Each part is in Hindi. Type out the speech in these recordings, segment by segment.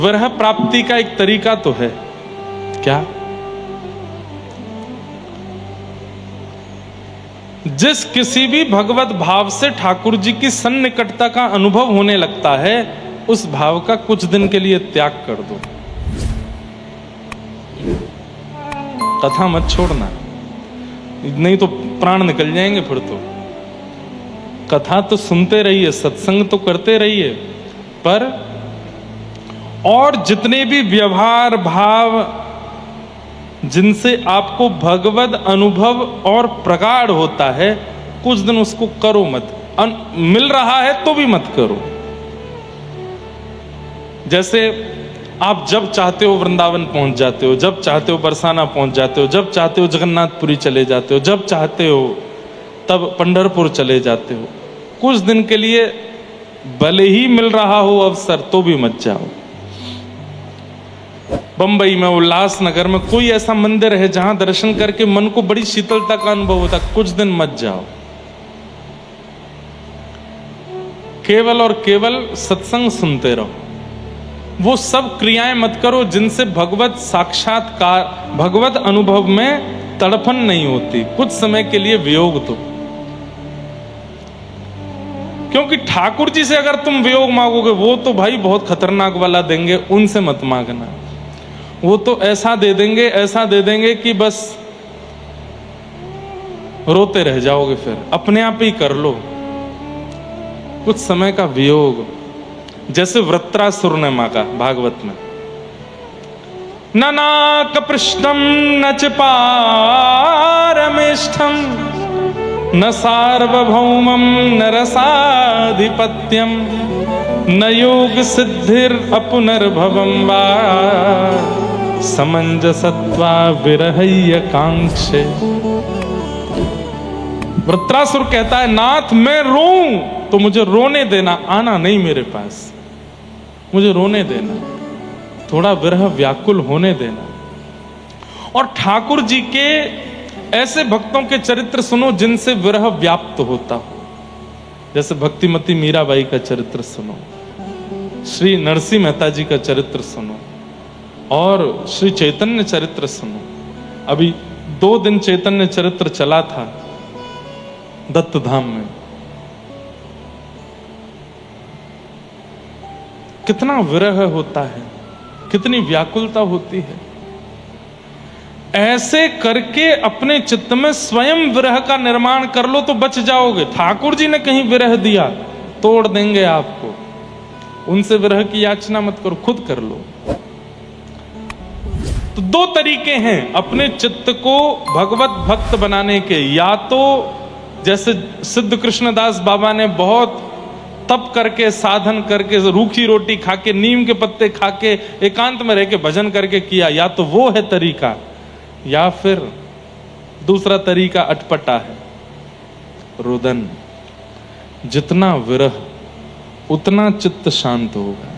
विरह प्राप्ति का एक तरीका तो है क्या? जिस किसी भी भगवत भाव से ठाकुर जी की सन्निकटता का अनुभव होने लगता है, उस भाव का कुछ दिन के लिए त्याग कर दो। कथा मत छोड़ना, नहीं तो प्राण निकल जाएंगे। फिर तो कथा तो सुनते रहिए, सत्संग तो करते रहिए, पर और जितने भी व्यवहार भाव जिनसे आपको भगवत अनुभव और प्रगाढ़ होता है, कुछ दिन उसको करो मत। मिल रहा है तो भी मत करो। जैसे आप जब चाहते हो वृंदावन पहुंच जाते हो, जब चाहते हो बरसाना पहुंच जाते हो, जब चाहते हो जगन्नाथपुरी चले जाते हो, जब चाहते हो तब पंढरपुर चले जाते हो। कुछ दिन के लिए भले ही मिल रहा हो अवसर तो भी मत जाओ। बंबई में, उल्लासनगर में कोई ऐसा मंदिर है जहां दर्शन करके मन को बड़ी शीतलता का अनुभव होता, कुछ दिन मत जाओ। केवल और केवल सत्संग सुनते रहो। वो सब क्रियाएं मत करो जिनसे भगवत साक्षात्कार, भगवत अनुभव में तड़पन नहीं होती। कुछ समय के लिए वियोग दो, क्योंकि ठाकुर जी से अगर तुम वियोग मांगोगे, वो तो भाई बहुत खतरनाक वाला देंगे, उनसे मत मांगना। वो तो ऐसा दे देंगे, ऐसा दे देंगे कि बस रोते रह जाओगे। फिर अपने आप ही कर लो कुछ समय का वियोग। जैसे वृत्रासुर ने मांगा भागवत में, न नाक पृष्ठम न च पारमेष्ठम न सार्वभौमम न रसाधिपत्यम न योग सिद्धिर अपुनर्भवम वा समंजसत्वा विरहय्य कांक्षे। वृत्रासुर कहता है, नाथ मैं रोऊं तो मुझे रोने देना, आना नहीं मेरे पास, मुझे रोने देना, थोड़ा विरह व्याकुल होने देना। और ठाकुर जी के ऐसे भक्तों के चरित्र सुनो जिनसे विरह व्याप्त होता हो। जैसे भक्तिमती मीराबाई का चरित्र सुनो, श्री नरसिंह मेहता जी का चरित्र सुनो, और श्री चैतन्य चरित्र सुनो। अभी 2 दिन चैतन्य चरित्र चला था दत्त धाम में। कितना विरह होता है, कितनी व्याकुलता होती है। ऐसे करके अपने चित्त में स्वयं विरह का निर्माण कर लो तो बच जाओगे। ठाकुर जी ने कहीं विरह दिया, तोड़ देंगे आपको। उनसे विरह की याचना मत करो, खुद कर लो। तो 2 तरीके हैं अपने चित्त को भगवत भक्त बनाने के। या तो जैसे सिद्ध कृष्णदास बाबा ने बहुत तप करके, साधन करके, रूखी रोटी खा के, नीम के पत्ते खा के, एकांत में रह के भजन करके किया, या तो वो है तरीका। या फिर दूसरा तरीका अटपटा है, रुदन। जितना विरह उतना चित्त शांत होगा,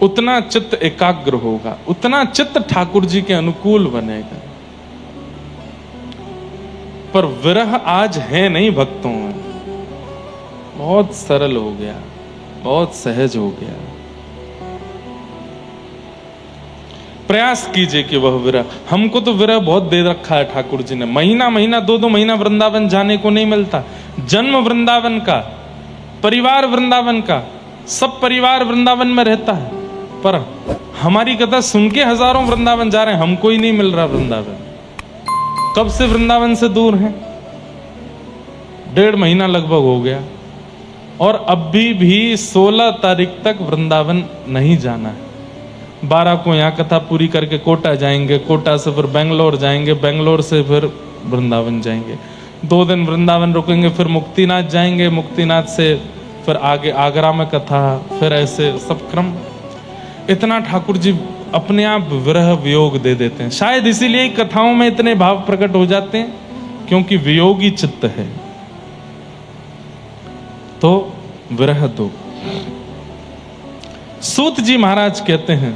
उतना चित्त एकाग्र होगा, उतना चित्त ठाकुर जी के अनुकूल बनेगा। पर विरह आज है नहीं भक्तों में, बहुत सरल हो गया, बहुत सहज हो गया। प्रयास कीजिए कि वह विरह, हमको तो विरह बहुत दे रखा है ठाकुर जी ने। महीना महीना 2-2 महीना वृंदावन जाने को नहीं मिलता। जन्म वृंदावन का, परिवार वृंदावन का, सब परिवार वृंदावन में रहता है, पर हमारी कथा सुन के हजारों वृंदावन जा रहे हैं, हमको ही नहीं मिल रहा वृंदावन। कब से वृंदावन से दूर हैं? 1.5 महीना लगभग हो गया, और अभी भी 16 तारीख तक वृंदावन नहीं जाना है। 12 को यहाँ कथा पूरी करके कोटा जाएंगे, कोटा से फिर बेंगलोर जाएंगे, बेंगलोर से फिर वृंदावन जाएंगे। 2 दिन वृंदावन रुकेंगे, फिर मुक्तिनाथ जाएंगे, मुक्तिनाथ से फिर आगे आगरा में कथा, फिर ऐसे सब क्रम। इतना ठाकुर जी अपने आप विरह वियोग दे देते हैं। शायद इसीलिए कथाओं में इतने भाव प्रकट हो जाते हैं, क्योंकि वियोगी चित्त है। तो विरह दो। सूत जी महाराज कहते हैं,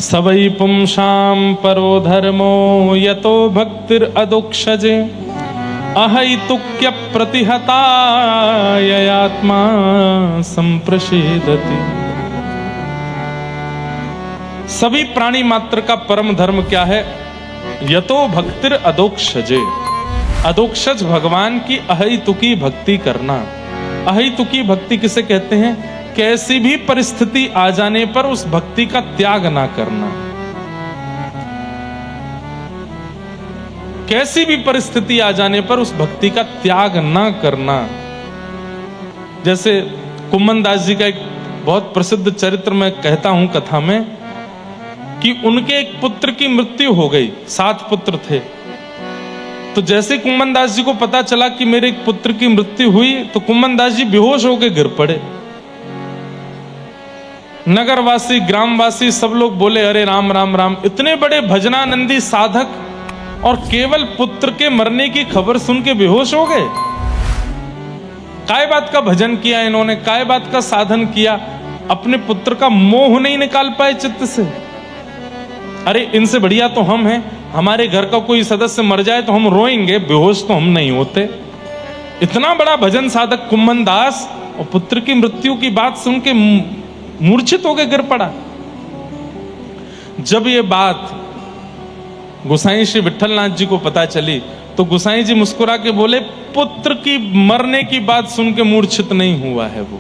सवै पुंसाम परो धर्मो यतो भक्तिर अदोक्षजे अहैतुक्य प्रतिहता ययात्मा संप्रषेदति। सभी प्राणी मात्र का परम धर्म क्या है? यतो भक्तिर अदोक्षजे। अदोक्षज भगवान की अहैतुकी भक्ति करना। अहैतुकी भक्ति किसे कहते हैं? कैसी भी परिस्थिति आ जाने पर उस भक्ति का त्याग ना करना। कैसी भी परिस्थिति आ जाने पर उस भक्ति का त्याग ना करना। जैसे कुम्मन दास जी का एक बहुत प्रसिद्ध चरित्र मैं कहता हूं कथा में, कि उनके एक पुत्र की मृत्यु हो गई। 7 पुत्र थे। तो जैसे कुम्मन दास जी को पता चला कि मेरे एक पुत्र की मृत्यु हुई, तो कुम्मन दास जी बेहोश होकर गिर पड़े। नगरवासी, ग्रामवासी सब लोग बोले, अरे राम राम राम। इतने बड़े भजनानंदी साधक और केवल पुत्र के मरने की खबर सुन के बेहोश हो गए। काय बात का भजन किया इन्होंने, काय बात का साधन किया, अपने पुत्र का मोह नहीं निकाल पाए चित्त से। अरे इनसे बढ़िया तो हम हैं, हमारे घर का कोई सदस्य मर जाए तो हम रोएंगे, बेहोश तो हम नहीं होते। इतना बड़ा भजन साधक कुम्मन दास, और पुत्र की मृत्यु की बात सुन के मूर्छित होकर गिर पड़ा। जब ये बात गोसाई श्री विठलनाथ जी को पता चली, तो गोसाई जी मुस्कुरा के बोले, पुत्र की मरने की बात सुन के मूर्छित नहीं हुआ है वो,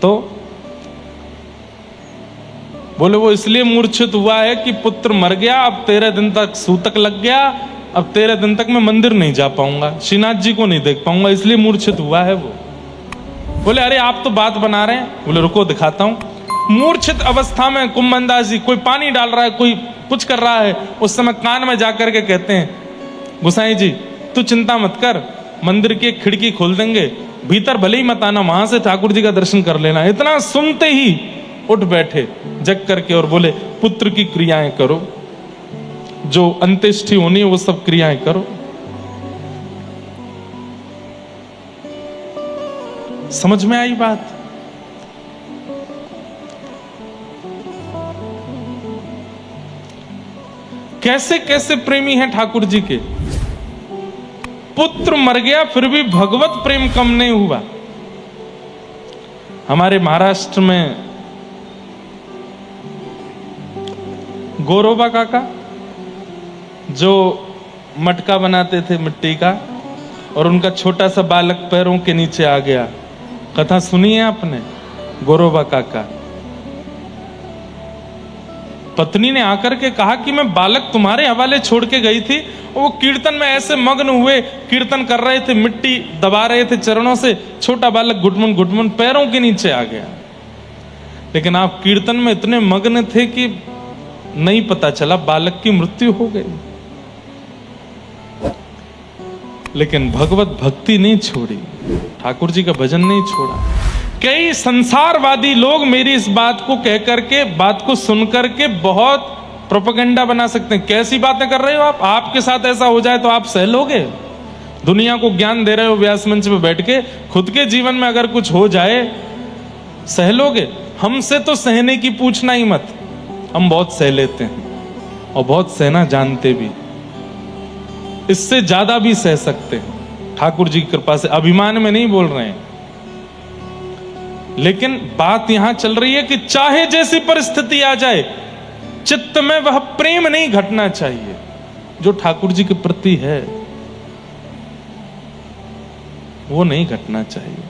तो बोले वो इसलिए मूर्छित हुआ है कि पुत्र मर गया, अब 13 दिन तक सूतक लग गया, अब 13 दिन तक मैं मंदिर नहीं जा पाऊंगा, श्रीनाथ जी को नहीं देख पाऊंगा, इसलिए मूर्छित हुआ है वो। बोले अरे आप तो बात बना रहे हैं। बोले रुको दिखाता हूं। मूर्छित अवस्था में कुम्मन दास जी, कोई पानी डाल रहा है, कोई कुछ कर रहा है, उस समय कान में जाकर के कहते हैं, गोसाई जी तू चिंता मत कर, मंदिर की एक खिड़की खोल देंगे, भीतर भले ही मत आना, वहां से ठाकुर जी का दर्शन कर लेना। इतना सुनते ही उठ बैठे जग करके और बोले, पुत्र की क्रियाएं करो, जो अंत्येष्टि होनी है वो सब क्रियाएं करो। समझ में आई बात? कैसे कैसे प्रेमी हैं ठाकुर जी के। पुत्र मर गया फिर भी भगवत प्रेम कम नहीं हुआ। हमारे महाराष्ट्र में गोरोबा काका जो मटका बनाते थे मिट्टी का, और उनका छोटा सा बालक पैरों के नीचे आ गया। कथा सुनी है आपने? गोरोबा काका, पत्नी ने आकर के कहा कि मैं बालक तुम्हारे हवाले छोड़ के गई थी, वो कीर्तन में ऐसे मग्न हुए, कीर्तन कर रहे थे, मिट्टी दबा रहे थे चरणों से, छोटा बालक घुटमुन घुटमुन पैरों के नीचे आ गया। लेकिन आप कीर्तन में इतने मग्न थे कि नहीं पता चला, बालक की मृत्यु हो गई। लेकिन भगवत भक्ति नहीं छोड़ी, ठाकुर जी का भजन नहीं छोड़ा। कई संसारवादी लोग मेरी इस बात को कह करके, बात को सुन करके बहुत प्रोपेगेंडा बना सकते हैं। कैसी बातें कर रहे हो आप? आपके साथ ऐसा हो जाए तो आप सह लोगे? दुनिया को ज्ञान दे रहे हो व्यास मंच पे बैठ के, खुद के जीवन में अगर कुछ हो जाए सह लोगे? हमसे तो सहने की पूछना ही मत, हम बहुत सह लेते हैं और बहुत सहना जानते भी, इससे ज्यादा भी सह सकते हैं ठाकुर जी की कृपा से। अभिमान में नहीं बोल रहे हैं, लेकिन बात यहां चल रही है कि चाहे जैसी परिस्थिति आ जाए, चित्त में वह प्रेम नहीं घटना चाहिए जो ठाकुर जी के प्रति है, वो नहीं घटना चाहिए।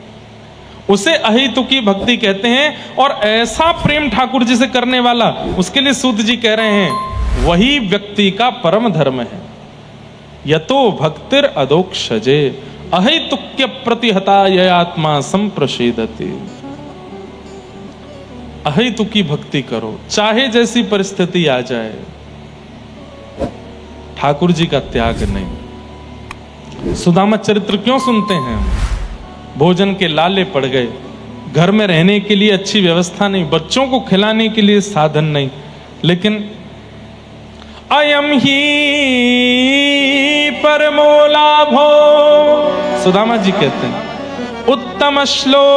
उसे अहेतुकी भक्ति कहते हैं। और ऐसा प्रेम ठाकुर जी से करने वाला, उसके लिए सूत जी कह रहे हैं, वही व्यक्ति का परम धर्म है। यतो भक्तिर अदोक्षजे अहेतुक्य प्रतिहता ययात्मा संप्रषेदति। अहेतुकी भक्ति करो, चाहे जैसी परिस्थिति आ जाए, ठाकुर जी का त्याग नहीं। सुदामा चरित्र क्यों सुनते हैं? भोजन के लाले पड़ गए, घर में रहने के लिए अच्छी व्यवस्था नहीं, बच्चों को खिलाने के लिए साधन नहीं, लेकिन अयम ही परमो लाभो, सुदामा जी कहते हैं, उत्तम श्लोक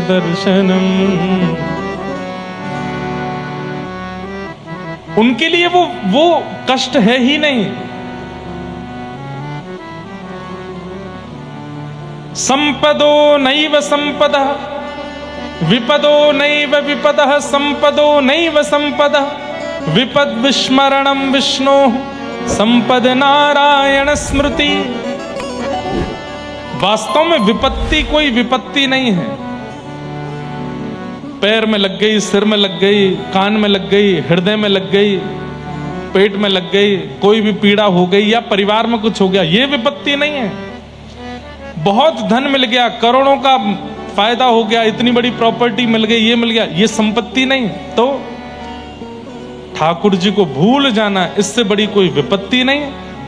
दर्शनम। उनके लिए वो कष्ट है ही नहीं। संपदो नैव संपदः विपदो नैव विपदः संपदो नैव संपदः विपद विस्मरणं विष्णोः संपद नारायण स्मृति। वास्तव में विपत्ति कोई विपत्ति नहीं है। पैर में लग गई, सिर में लग गई, कान में लग गई, हृदय में लग गई, पेट में लग गई, कोई भी पीड़ा हो गई या परिवार में कुछ हो गया, ये विपत्ति नहीं है। बहुत धन मिल गया, करोड़ों का फायदा हो गया, इतनी बड़ी प्रॉपर्टी मिल गई, ये मिल गया, ये संपत्ति नहीं। तो ठाकुर जी को भूल जाना, इससे बड़ी कोई विपत्ति नहीं,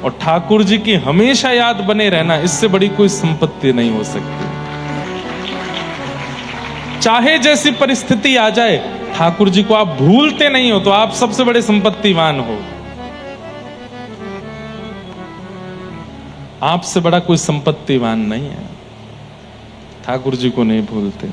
और ठाकुर जी की हमेशा याद बने रहना, इससे बड़ी कोई संपत्ति नहीं हो सकती। चाहे जैसी परिस्थिति आ जाए, ठाकुर जी को आप भूलते नहीं हो तो आप सबसे बड़े संपत्तिवान हो। आपसे बड़ा कोई संपत्तिवान नहीं है, ठाकुर जी को नहीं भूलते।